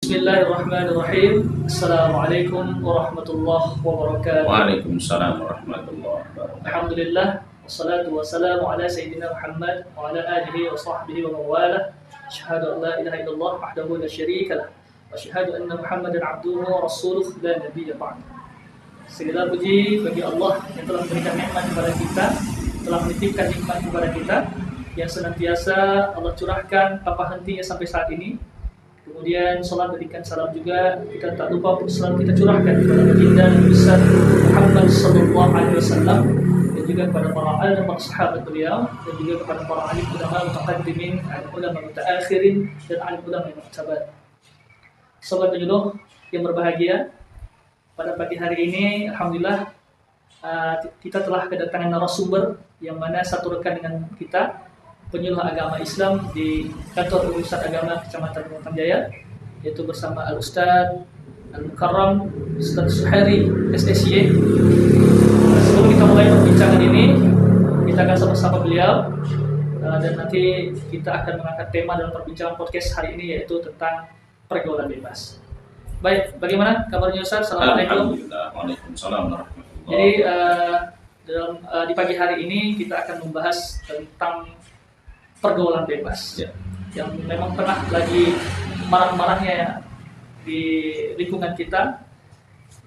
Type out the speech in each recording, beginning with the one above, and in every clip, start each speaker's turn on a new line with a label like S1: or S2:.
S1: Bismillahirrahmanirrahim. Assalamualaikum warahmatullahi wabarakatuh.
S2: Waalaikumsalam warahmatullahi wabarakatuh.
S1: Alhamdulillah, wassalatu wassalamu ala sayyidina Muhammad wa ala alihi wa sahbihi wa mawalah. Asyhadu an la ilaha illallah wahdahu la syarika lah wa asyhadu anna Muhammadan abduhu wa rasuluh la nabiyya ba'd. Segala puji bagi Allah yang telah memberikan nikmat kepada kita, telah menitipkan nikmat kepada kita yang senantiasa Allah curahkan tanpa hentinya sampai saat ini. Kemudian salat berikan salam juga, kita tak lupa salam kita curahkan kepada baginda Nabi besar Muhammad sallallahu alaihi wasallam dan juga kepada para ahli dan para sahabat beliau dan juga kepada para ahli ulama mutaqaddimin, ahli ulama mutaakhirin dan ahli ulama mu'tabar. Sobat penyuluh yang berbahagia, pada pagi hari ini alhamdulillah kita telah kedatangan narasumber yang mana satu rekan dengan kita, penyuluh agama Islam di kantor urusan agama Kecamatan Rungkang Jaya, yaitu bersama Al-Ustaz Al-Mukarram Ustaz Suhairi SSY. Sebelum kita mulai perbincangan ini, kita akan sama-sama beliau dan nanti kita akan mengangkat tema dalam perbincangan podcast hari ini, yaitu tentang pergaulan bebas. Baik, bagaimana kabarnya Ustaz? Assalamualaikum.
S2: Alhamdulillah. Waalaikumsalam warahmatullahi
S1: Jadi di pagi hari ini kita akan membahas tentang pergaulan bebas, yang memang pernah lagi marak-maraknya ya di lingkungan kita,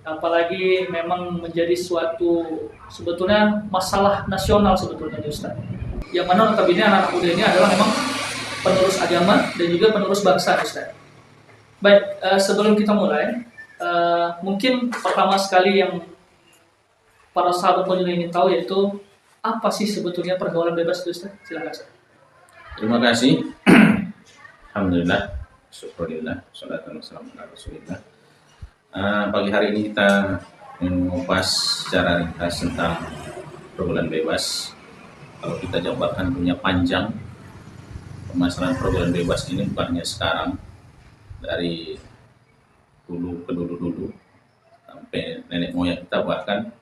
S1: apalagi memang menjadi suatu sebetulnya masalah nasional sebetulnya Ustaz. Yang mana notabene anak-anak muda ini adalah memang penerus agama dan juga penerus bangsa Ustaz. Baik, sebelum kita mulai, mungkin pertama sekali yang para sahabat penyuluh ingin tahu yaitu apa sih sebetulnya pergaulan bebas itu Ustaz? Silakan Ustaz.
S2: Terima kasih. Alhamdulillah, syukurillah, salatu wassalamu ala rasulillah. Pagi hari ini kita mengupas secara ringkas tentang pergaulan bebas. Kalau kita jabarkan punya panjang, permasalahan pergaulan bebas ini bukannya sekarang, dari dulu ke dulu sampai nenek moyang kita, bahkan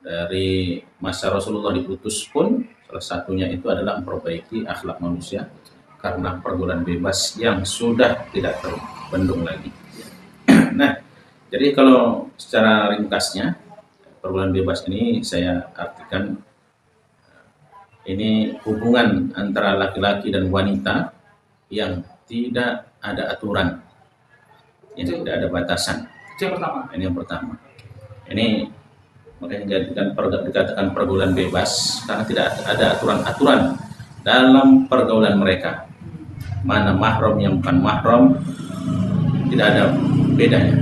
S2: dari masa Rasulullah diutus pun salah satunya itu adalah memperbaiki akhlak manusia karena pergaulan bebas yang sudah tidak terbendung lagi. Nah, jadi kalau secara ringkasnya pergaulan bebas ini saya artikan ini hubungan antara laki-laki dan wanita yang tidak ada aturan, yang tidak ada batasan.
S1: Itu yang pertama.
S2: Ini yang pertama. Ini makanya dikatakan pergaulan bebas karena tidak ada aturan-aturan dalam pergaulan mereka. Mana mahram yang bukan mahram, tidak ada bedanya.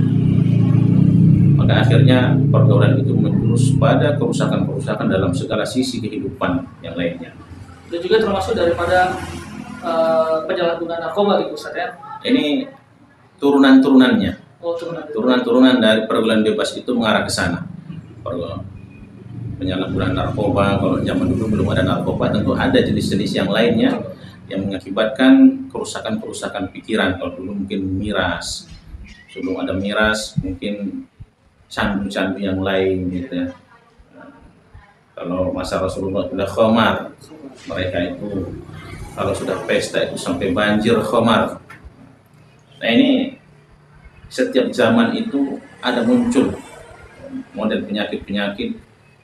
S2: Maka akhirnya pergaulan itu menjurus pada kerusakan-kerusakan dalam segala sisi kehidupan yang lainnya.
S1: Dan juga termasuk daripada penyalahgunaan narkoba gitu Ustaz ya.
S2: Ini turunan-turunannya.
S1: Oh,
S2: Turunan-turunan dari pergaulan bebas itu mengarah ke sana. Penyalahgunaan narkoba, kalau zaman dulu belum ada narkoba, tentu ada jenis-jenis yang lainnya yang mengakibatkan kerusakan-kerusakan pikiran. Kalau dulu mungkin miras, sebelum ada miras mungkin candu-candu yang lain gitu ya. Kalau masa Rasulullah sudah khamar, mereka itu kalau sudah pesta itu sampai banjir khamar. Nah ini setiap zaman itu ada muncul model penyakit-penyakit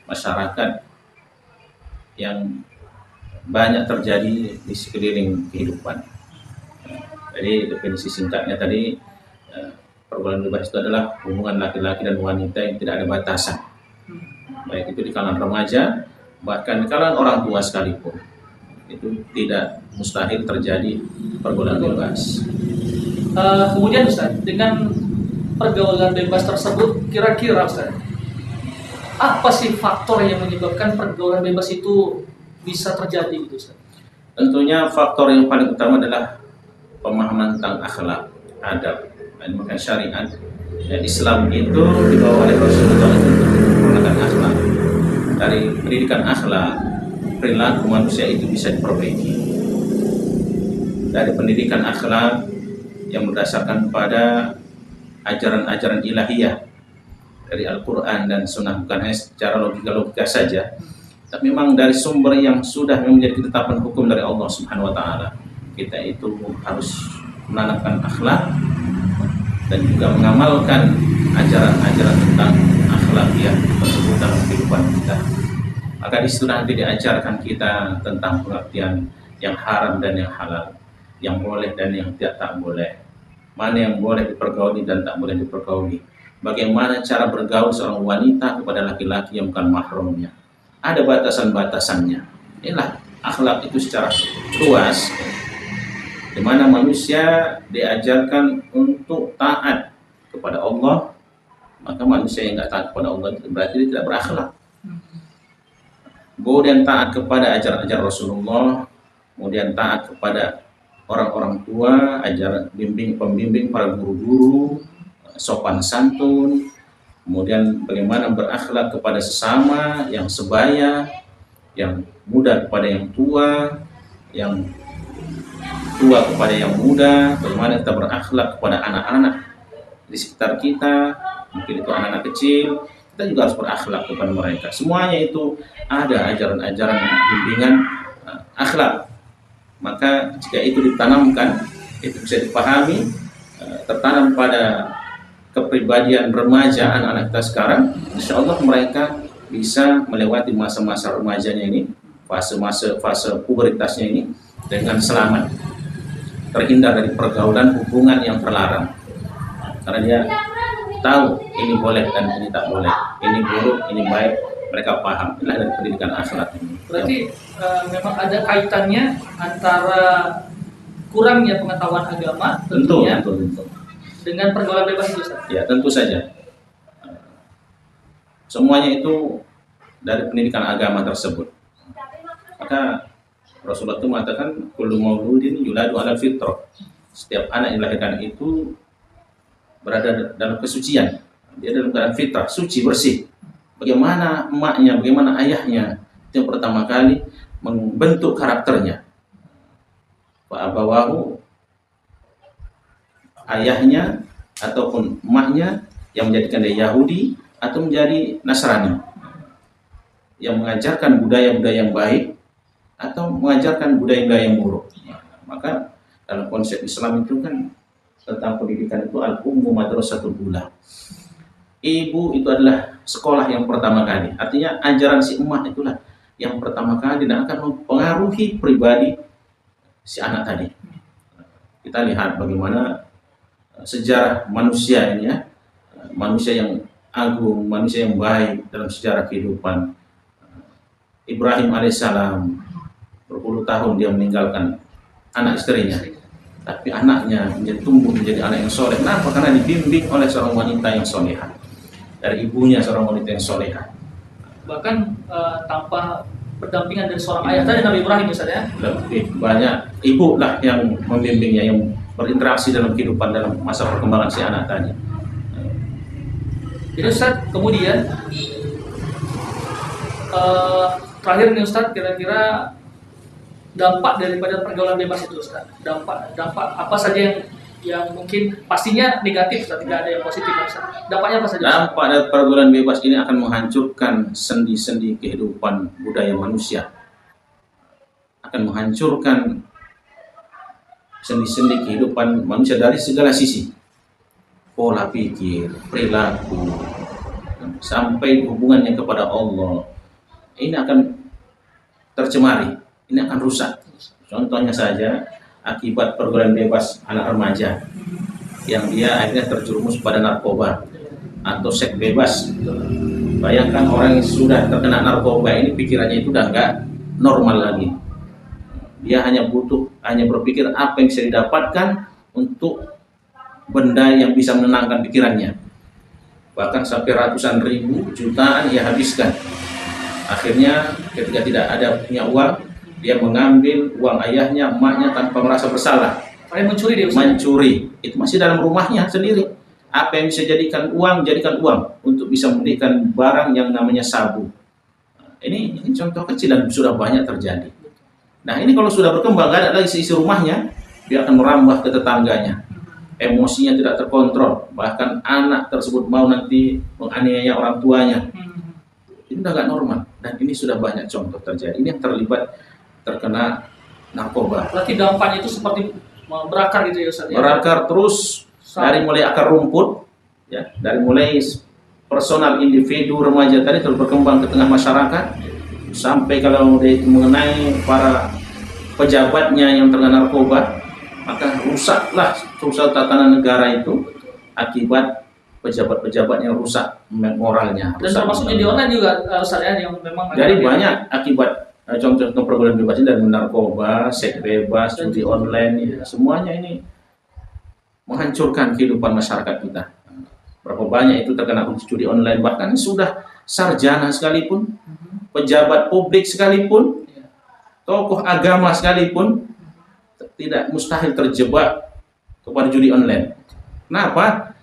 S2: masyarakat yang banyak terjadi di sekeliling kehidupan. Jadi definisi singkatnya tadi, pergaulan bebas itu adalah hubungan laki-laki dan wanita yang tidak ada batasan, baik itu di kalangan remaja, bahkan di kalangan orang tua sekalipun. Itu tidak mustahil terjadi pergaulan bebas.
S1: Kemudian Ustaz, dengan pergaulan bebas tersebut, kira-kira Ustaz, apa sih faktor yang menyebabkan pergaulan bebas itu bisa terjadi gitu Ustaz?
S2: Tentunya faktor yang paling utama adalah pemahaman tentang akhlak, adab, dan syariat. Dan Islam itu dibawa oleh Rasulullah itu menggunakan akhlak. Dari pendidikan akhlak, perilaku manusia itu bisa diperbaiki. Dari pendidikan akhlak yang berdasarkan pada ajaran-ajaran ilahiyah dari Al-Quran dan Sunnah, bukan hanya secara logika saja, tapi memang dari sumber yang sudah menjadi ketetapan hukum dari Allah Subhanahu Wa Taala. Kita itu harus menanamkan akhlak dan juga mengamalkan ajaran-ajaran tentang akhlak yang tersebut dalam kehidupan kita. Maka di situ nanti diajarkan kita tentang pengertian yang haram dan yang halal, yang boleh dan yang tak boleh, mana yang boleh dipergauli dan tak boleh dipergauli, bagaimana cara bergaul seorang wanita kepada laki-laki yang bukan mahramnya, ada batasan-batasannya. Inilah akhlak itu secara luas, di mana manusia diajarkan untuk taat kepada Allah. Maka manusia yang tidak taat kepada Allah itu berarti dia tidak berakhlak. Kemudian taat kepada ajaran-ajaran Rasulullah, kemudian taat kepada orang-orang tua, ajaran pembimbing para guru-guru, sopan santun, kemudian bagaimana berakhlak kepada sesama, yang sebaya, yang muda kepada yang tua kepada yang muda, bagaimana kita berakhlak kepada anak-anak di sekitar kita, mungkin itu anak-anak kecil, kita juga harus berakhlak kepada mereka. Semuanya itu ada ajaran-ajaran bimbingan akhlak. Maka jika itu ditanamkan, itu bisa dipahami, tertanam pada kepribadian remaja anak-anak kita sekarang, insya Allah mereka bisa melewati masa-masa remajanya ini, fase pubertasnya ini dengan selamat, terhindar dari pergaulan hubungan yang terlarang, karena dia tahu ini boleh dan ini tak boleh, ini buruk, ini baik, mereka paham. Inilah dari pendidikan akhlak ini.
S1: Berarti memang ada kaitannya antara kurangnya pengetahuan agama tentunya
S2: tentu.
S1: dengan pergaulan bebas itu, Ustaz?
S2: Ya, tentu saja. Semuanya itu dari pendidikan agama tersebut. Maka Rasulullah itu mengatakan kullu mauludin yuladu ala fitrah. Setiap anak yang dilahirkan itu berada dalam kesucian. Dia dalam keadaan fitrah, suci, bersih. Bagaimana emaknya, bagaimana ayahnya, itu yang pertama kali membentuk karakternya. Wa abawahu, ayahnya ataupun emaknya yang menjadikan dia Yahudi atau menjadi Nasrani, yang mengajarkan budaya-budaya yang baik atau mengajarkan budaya-budaya yang buruk. Maka dalam konsep Islam itu kan tentang pendidikan itu al-ummu madrasatul ula. Ibu itu adalah sekolah yang pertama kali. Artinya ajaran si emak itulah yang pertama kali dan akan mempengaruhi pribadi si anak tadi. Kita lihat bagaimana sejarah manusia ini ya, manusia yang agung, manusia yang baik dalam sejarah kehidupan. Ibrahim alaihissalam berpuluh tahun dia meninggalkan anak istrinya, tapi anaknya tumbuh menjadi anak yang soleh. Kenapa? Karena dibimbing oleh seorang wanita yang solehah, dari ibunya seorang wanita yang solehah.
S1: Bahkan tanpa pendampingan dari seorang ayah tadi, Nabi Ibrahim misalnya,
S2: lebih banyak ibu lah yang membimbingnya, yang berinteraksi dalam kehidupan dalam masa perkembangan si anak tadi.
S1: Jadi Ustaz, kemudian terakhir nih Ustaz, kira-kira dampak daripada pergaulan bebas itu Ustaz, dampak apa saja yang mungkin pastinya negatif Ustaz, tidak ada yang positif Ustaz. Dampaknya apa saja Ustaz?
S2: Dampak dari pergaulan bebas ini akan menghancurkan sendi-sendi kehidupan budaya manusia, akan menghancurkan sendi-sendi kehidupan manusia dari segala sisi, pola pikir, perilaku, sampai hubungannya kepada Allah. Ini akan tercemari, ini akan rusak. Contohnya saja akibat pergaulan bebas anak remaja yang dia akhirnya terjerumus pada narkoba atau seks bebas. Bayangkan orang yang sudah terkena narkoba ini pikirannya itu udah nggak normal lagi. Dia hanya berpikir apa yang bisa didapatkan untuk benda yang bisa menenangkan pikirannya. Bahkan sampai ratusan ribu, jutaan ia habiskan. Akhirnya ketika tidak ada punya uang, dia mengambil uang ayahnya, emaknya tanpa merasa bersalah.
S1: Mencuri dia,
S2: mencuri. Itu masih dalam rumahnya sendiri. Apa yang bisa jadikan uang untuk bisa membelikan barang yang namanya sabu. Ini contoh kecil dan sudah banyak terjadi. Nah ini kalau sudah berkembang, nggak ada lagi isi rumahnya, dia akan merambah ke tetangganya. Emosinya tidak terkontrol. Bahkan anak tersebut mau nanti menganiaya orang tuanya. Ini udah nggak normal. Dan ini sudah banyak contoh terjadi. Ini yang terkena narkoba.
S1: Berarti dampaknya itu seperti berakar gitu ya Ustaz?
S2: Berakar terus dari mulai akar rumput, ya, dari mulai personal individu remaja tadi terus berkembang ke tengah masyarakat, sampai kalau itu mengenai para pejabatnya yang terkena narkoba, maka rusaklah tatanan negara itu akibat pejabat-pejabat yang rusak moralnya.
S1: Dan termasuknya di online juga, Ustaz ya, yang memang
S2: jadi banyak akibat contoh pergaulan bebas ini, dari narkoba, seks bebas, judi online, ya, semuanya ini menghancurkan kehidupan masyarakat kita. Berapa banyak itu terkena judi online, bahkan sudah sarjana sekalipun, pejabat publik sekalipun, tokoh agama sekalipun, tidak mustahil terjebak kepada judi online. Kenapa?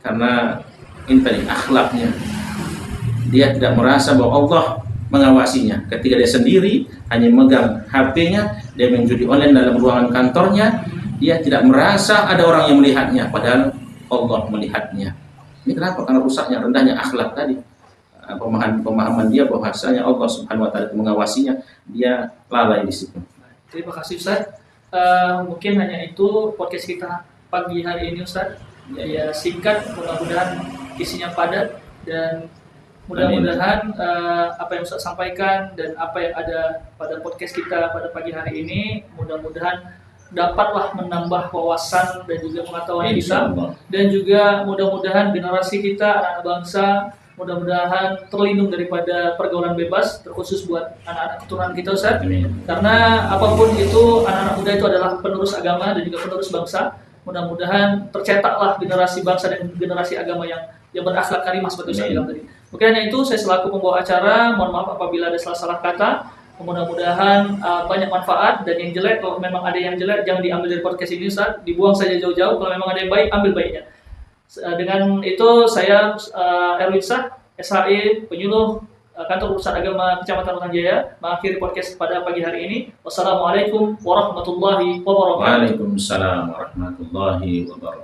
S2: Karena ini tadi akhlaknya, dia tidak merasa bahwa Allah mengawasinya. Ketika dia sendiri hanya megang HP-nya, dia main judi online dalam ruangan kantornya, dia tidak merasa ada orang yang melihatnya, padahal Allah melihatnya. Ini kenapa? Karena rusaknya, rendahnya akhlak tadi. Pemahaman dia bahwasanya Allah Subhanahu wa taala mengawasinya, dia lalai di situ.
S1: Terima kasih Ustaz. Mungkin hanya itu podcast kita pagi hari ini Ustaz. Ya, singkat, mudah-mudahan isinya padat, dan mudah-mudahan apa yang Ustaz sampaikan dan apa yang ada pada podcast kita pada pagi hari ini mudah-mudahan dapatlah menambah wawasan dan juga pengetahuan kita, dan juga mudah-mudahan generasi kita, anak-anak bangsa, mudah-mudahan terlindung daripada pergaulan bebas, terkhusus buat anak-anak keturunan kita Ustaz. Karena apapun itu, anak-anak muda itu adalah penerus agama dan juga penerus bangsa. Mudah-mudahan tercetaklah generasi bangsa dan generasi agama yang berakhlak karimah seperti saya bilang tadi. Mungkin hanya itu, saya selaku pembawa acara, mohon maaf apabila ada salah-salah kata. Mudah-mudahan banyak manfaat, dan yang jelek, kalau memang ada yang jelek jangan diambil dari podcast ini Ustaz, dibuang saja jauh-jauh. Kalau memang ada yang baik, ambil baiknya. Dengan itu saya Erwin Shah, SHI, penyuluh Kantor Urusan Agama Kecamatan Rutan Jaya, mengakhiri podcast pada pagi hari ini. Wassalamualaikum warahmatullahi wabarakatuh.
S2: Waalaikumsalam warahmatullahi wabarakatuh.